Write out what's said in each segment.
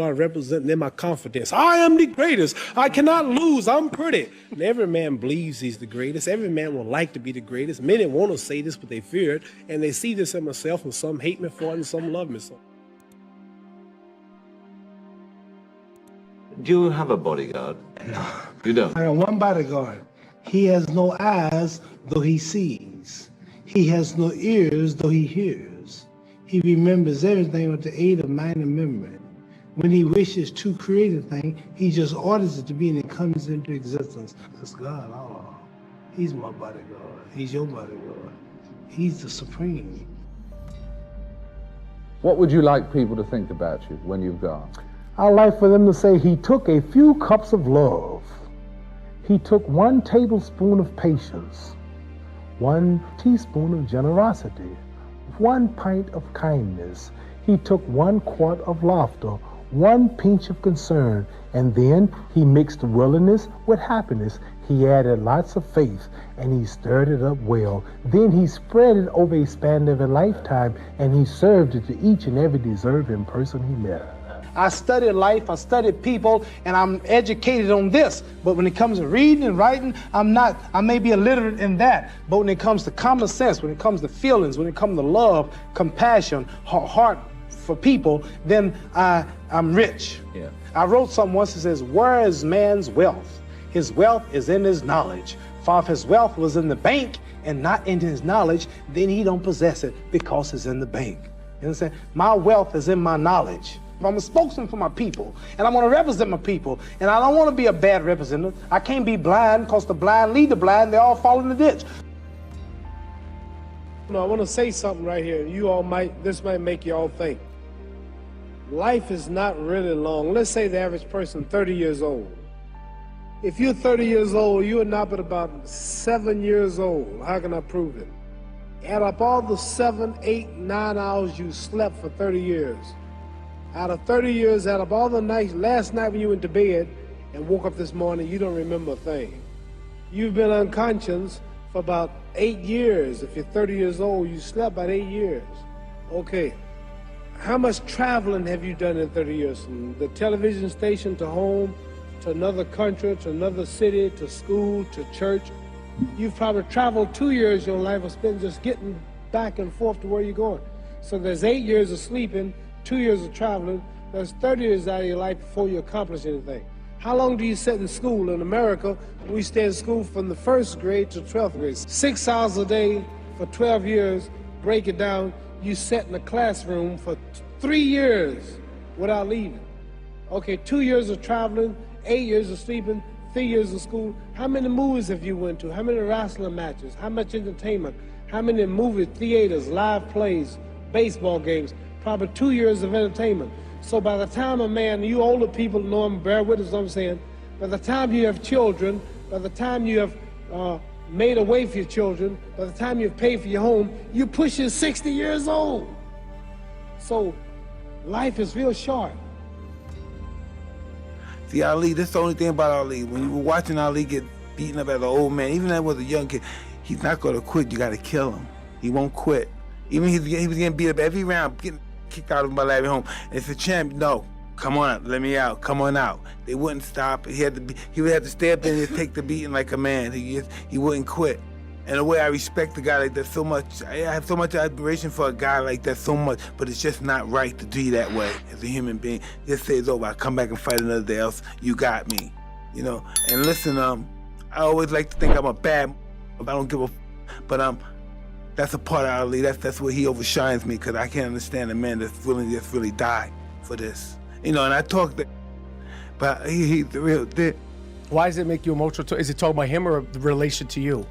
I represent, then my confidence. I am the greatest. I cannot lose. I'm pretty. And every man believes he's the greatest. Every man would like to be the greatest. Many want to say this, but they fear it. And they see this in myself, and some hate me for it, and some love me for it. Do you have a bodyguard? No. You don't? I got one bodyguard. He has no eyes, though he sees. He has no ears, though he hears. He remembers everything with the aid of mind and memory. When he wishes to create a thing, he just orders it to be, and it comes into existence. That's God. Oh, he's my bodyguard. He's your bodyguard. He's the supreme. What would you like people to think about you when you've gone? I'd like for them to say he took a few cups of love. He took 1 tablespoon of patience, 1 teaspoon of generosity, 1 pint of kindness. He took 1 quart of laughter, 1 pinch of concern, and then he mixed willingness with happiness. He added lots of faith, and he stirred it up well. Then he spread it over a span of a lifetime, and he served it to each and every deserving person he met. I studied life, I studied people, and I'm educated on this. But when it comes to reading and writing, I'm not. I may be illiterate in that. But when it comes to common sense, when it comes to feelings, when it comes to love, compassion, heart for people, then I'm rich. Yeah. I wrote something once that says, where is man's wealth? His wealth is in his knowledge. For if his wealth was in the bank and not in his knowledge, then he don't possess it because it's in the bank. You understand? My wealth is in my knowledge. I'm a spokesman for my people, and I want to represent my people, and I don't want to be a bad representative. I can't be blind, because the blind lead the blind, they all fall in the ditch. No, I want to say something right here. This might make you all think. Life is not really long. Let's say the average person, 30 years old. If you're 30 years old, you are not but about 7 years old. How can I prove it? Add up all the 7, 8, 9 hours you slept for 30 years. Out of 30 years, out of all the nights, last night when you went to bed and woke up this morning, you don't remember a thing. You've been unconscious for about 8 years. If you're 30 years old, you slept about 8 years. Okay, how much traveling have you done in 30 years? From the television station to home, to another country, to another city, to school, to church. You've probably traveled 2 years of your life or spent just getting back and forth to where you're going. So there's 8 years of sleeping, 2 years of traveling. There's 30 years out of your life before you accomplish anything. How long do you sit in school? In America, we stay in school from the 1st grade to 12th grade. 6 hours a day for 12 years. Break it down, you sat in a classroom for 3 years without leaving. Okay, 2 years of traveling, 8 years of sleeping, 3 years of school. How many movies have you went to? How many wrestling matches? How much entertainment? How many movie theaters, live plays, baseball games? Probably 2 years of entertainment. So by the time a man, you older people know him, bear witness what I'm saying, by the time you have children, by the time you have made a way for your children, by the time you've paid for your home, you're pushing 60 years old. So life is real short. See, Ali, that's the only thing about Ali. When you were watching Ali get beaten up as an old man, even if that was a young kid, he's not going to quit. You got to kill him. He won't quit. Even he was getting beat up every round, getting kicked out of my lab at home. And it's a champ. No, come on, let me out. Come on out. They wouldn't stop. He would have to stay up there and just take the beating like a man. He wouldn't quit. And the way I respect a guy like that so much, I have so much admiration for a guy like that so much, but it's just not right to be that way as a human being. Just say it's over. I come back and fight another day else. You got me, you know. And listen, I always like to think I'm a bad. I don't give a, but that's a part of Ali. That's where he overshines me, because I can't understand a man that's willing to just really die for this, you know. And I talk that, but he's the real thing. Why does it make you emotional? Is it talking about him or the relation to you?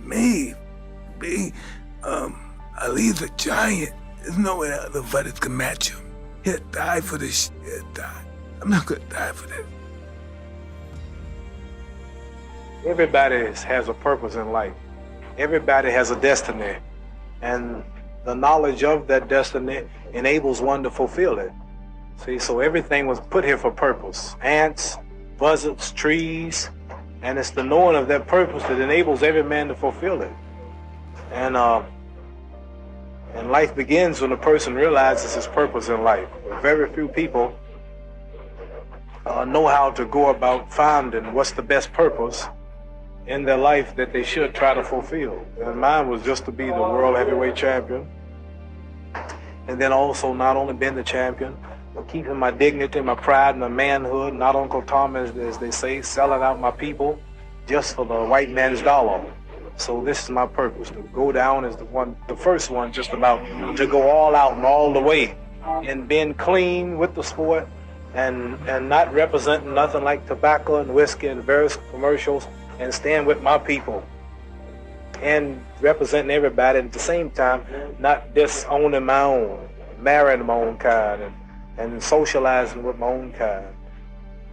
Me, Ali's a giant. There's no way other fighters can match him. He'll die for this shit. He'll die. I'm not gonna die for this. Everybody has a purpose in life. Everybody has a destiny. And the knowledge of that destiny enables one to fulfill it. See, so everything was put here for purpose. Ants, buzzards, trees, and it's the knowing of that purpose that enables every man to fulfill it. And life begins when a person realizes his purpose in life. Very few people know how to go about finding what's the best purpose in their life that they should try to fulfill. And mine was just to be the world heavyweight champion. And then also not only being the champion, but keeping my dignity, my pride, and my manhood, not Uncle Tom, as they say, selling out my people just for the white man's dollar. So this is my purpose, to go down as the first one, just about to go all out and all the way, and being clean with the sport, and not representing nothing like tobacco and whiskey and various commercials, and stand with my people and representing everybody, and at the same time not disowning my own, marrying my own kind, and socializing with my own kind.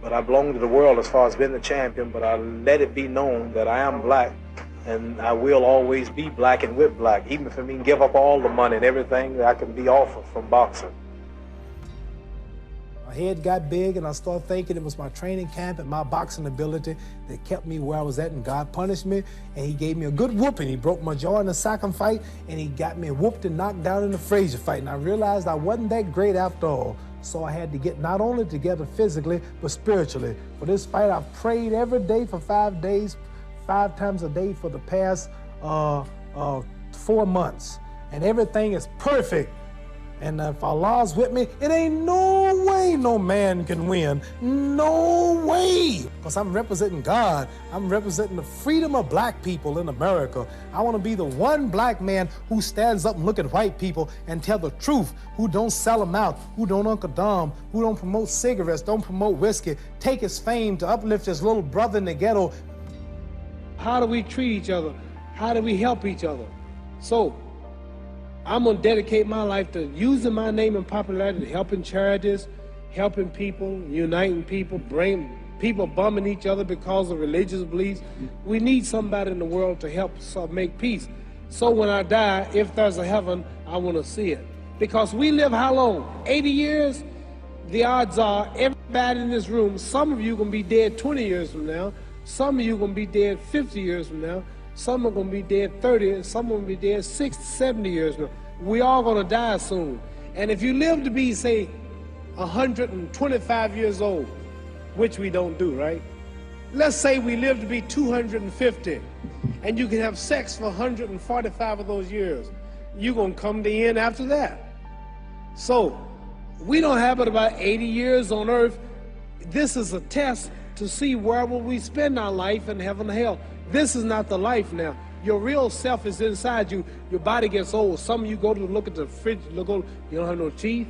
But I belong to the world as far as being the champion, but I let it be known that I am black, and I will always be black and with black, even if I mean give up all the money and everything that I can be offered from boxing. My head got big, and I started thinking it was my training camp and my boxing ability that kept me where I was at, and God punished me, and he gave me a good whooping. He broke my jaw in the second fight, and he got me whooped and knocked down in the Frazier fight, and I realized I wasn't that great after all. So I had to get not only together physically, but spiritually. For this fight, I've prayed every day for 5 days, 5 times a day for the past 4 months, and everything is perfect. And if Allah's with me, it ain't no way no man can win. No way. Because I'm representing God. I'm representing the freedom of black people in America. I want to be the one black man who stands up and look at white people and tell the truth, who don't sell them out, who don't Uncle Dom, who don't promote cigarettes, don't promote whiskey, take his fame to uplift his little brother in the ghetto. How do we treat each other? How do we help each other? So, I'm gonna dedicate my life to using my name and popularity, helping charities, helping people, uniting people, bringing people bumming each other because of religious beliefs. We need somebody in the world to help us make peace. So when I die, if there's a heaven, I wanna see it. Because we live how long? 80 years? The odds are everybody in this room, some of you gonna be dead 20 years from now, some of you gonna be dead 50 years from now, some are going to be dead 30, and some are going to be dead 60, 70 years now. We all going to die soon. And if you live to be, say, 125 years old, which we don't do, right? Let's say we live to be 250, and you can have sex for 145 of those years. You're going to come to the end after that. So, we don't have but about 80 years on earth. This is a test to see where will we spend our life in heaven or hell. This is not the life now. Your real self is inside you. Your body gets old. Some of you go to look at the fridge, you don't have no teeth.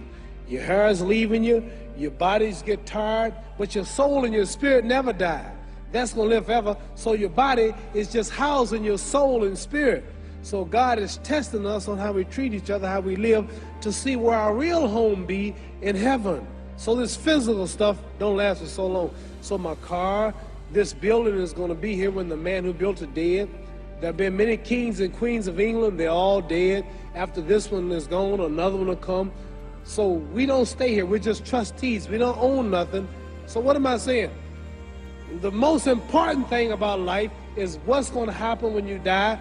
Your hair is leaving you. Your bodies get tired. But your soul and your spirit never die. That's going to live forever. So your body is just housing your soul and spirit. So God is testing us on how we treat each other, how we live, to see where our real home be in heaven. So this physical stuff don't last for so long. So my car, this building is going to be here when the man who built it dead. There have been many kings and queens of England. They're all dead. After this one is gone, another one will come. So we don't stay here. We're just trustees. We don't own nothing. So what am I saying? The most important thing about life is what's going to happen when you die.